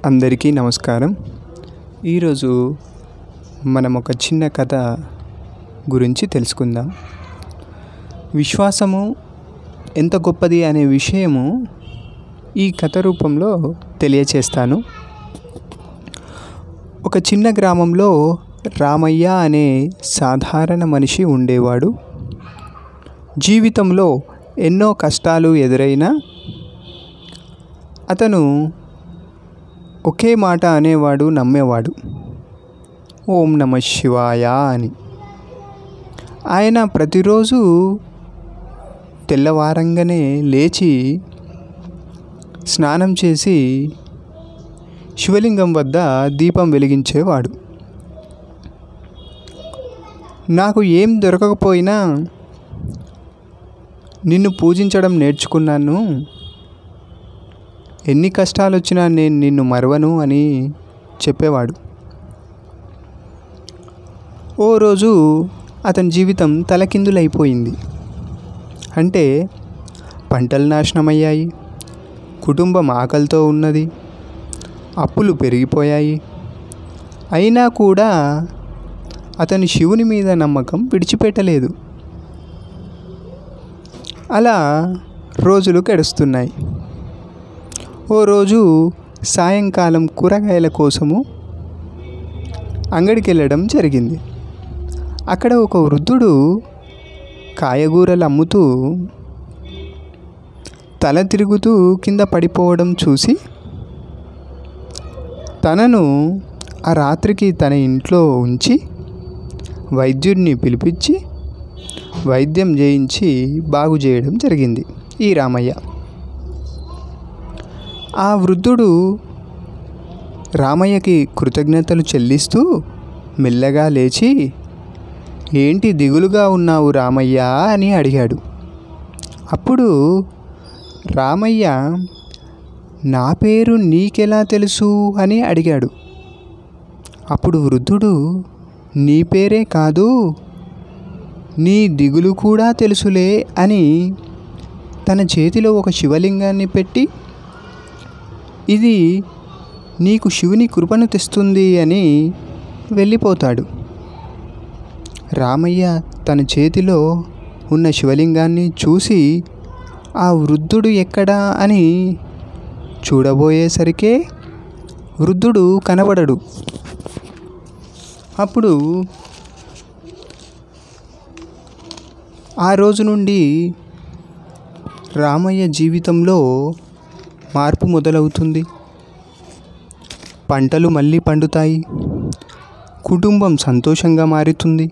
అందరికీ నమస్కారం. ఈరోజు మనం ఒక చిన్న కథ గురించి తెలుసుకుందాం. విశ్వాసము ఎంత గొప్పది అనే విషయము ఈ కథ రూపంలో తెలియచేస్తాను. ఒక చిన్న గ్రామంలో రామయ్య అనే సాధారణ మనిషి ఉండేవాడు. జీవితంలో ఎన్నో కష్టాలు ఎదురైనా అతను ఒకే మాట అనేవాడు, నమ్మేవాడు, ఓం నమః శివాయ అని. ఆయన ప్రతిరోజు తెల్లవారంగానే లేచి స్నానం చేసి శివలింగం వద్ద దీపం వెలిగించేవాడు. నాకు ఏం దొరకకపోయినా నిన్ను పూజించడం నేర్చుకున్నాను, ఎన్ని కష్టాలు వచ్చినా నేను నిన్ను మరవను అని చెప్పేవాడు. ఓ రోజు అతని జీవితం తలకిందులైపోయింది. అంటే పంటలు నాశనమయ్యాయి, కుటుంబం ఆకలితో ఉన్నది, అప్పులు పెరిగిపోయాయి. అయినా కూడా అతని శివుని మీద నమ్మకం విడిచిపెట్టలేదు. అలా రోజులు గడుస్తున్నాయి. ఓ రోజు సాయంకాలం కూరగాయల కోసము అంగడికి వెళ్ళడం జరిగింది. అక్కడ ఒక వృద్ధుడు కాయగూరలు అమ్ముతూ తల తిరుగుతూ కింద పడిపోవడం చూసి తనను ఆ రాత్రికి తన ఇంట్లో ఉంచి వైద్యుడిని పిలిపించి వైద్యం చేయించి బాగు చేయడం జరిగింది ఈ రామయ్య. ఆ వృద్ధుడు రామయ్యకి కృతజ్ఞతలు చెల్లిస్తూ మెల్లగా లేచి, ఏంటి దిగులుగా ఉన్నావు రామయ్య అని అడిగాడు. అప్పుడు రామయ్య, నా పేరు నీకెలా తెలుసు అని అడిగాడు. అప్పుడు వృద్ధుడు, నీ పేరే కాదు, నీ దిగులు కూడా తెలుసులే అని తన చేతిలో ఒక శివలింగాన్ని పెట్టి, ఇది నీకు శివుని కృపను తెస్తుంది అని వెళ్ళిపోతాడు. రామయ్య తన చేతిలో ఉన్న శివలింగాన్ని చూసి ఆ వృద్ధుడు ఎక్కడా అని చూడబోయేసరికే వృద్ధుడు కనబడడు. అప్పుడు ఆ రోజు నుండి రామయ్య జీవితంలో మార్పు మొదలవుతుంది. పంటలు మళ్ళీ పండుతాయి, కుటుంబం సంతోషంగా మారుతుంది.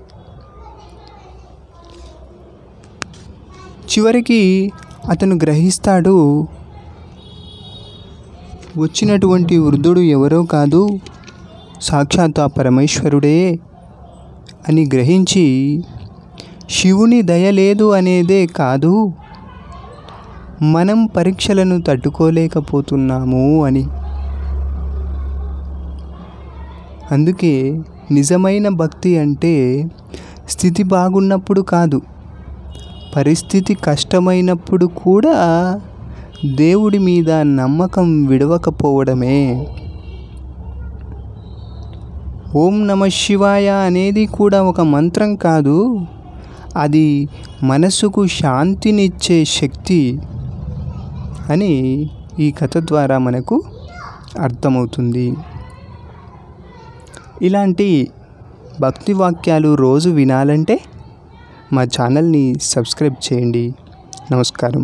చివరికి అతను గ్రహిస్తాడు, వచ్చినటువంటి వృద్ధుడు ఎవరో కాదు, సాక్షాత్ ఆ పరమేశ్వరుడే అని గ్రహించి, శివుని దయ లేదు అనేదే కాదు, మనం పరీక్షలను తట్టుకోలేకపోతున్నాము అని. అందుకే నిజమైన భక్తి అంటే స్థితి బాగున్నప్పుడు కాదు, పరిస్థితి కష్టమైనప్పుడు కూడా దేవుడి మీద నమ్మకం విడవకపోవడమే. ఓం నమః శివాయ అనేది కూడా ఒక మంత్రం కాదు, అది మనసుకు శాంతినిచ్చే శక్తి అని ఈ కథ ద్వారా మనకు అర్థమవుతుంది. ఇలాంటి భక్తి వాక్యాలు రోజు వినాలంటే మా ఛానల్ని సబ్స్క్రైబ్ చేయండి. నమస్కారం.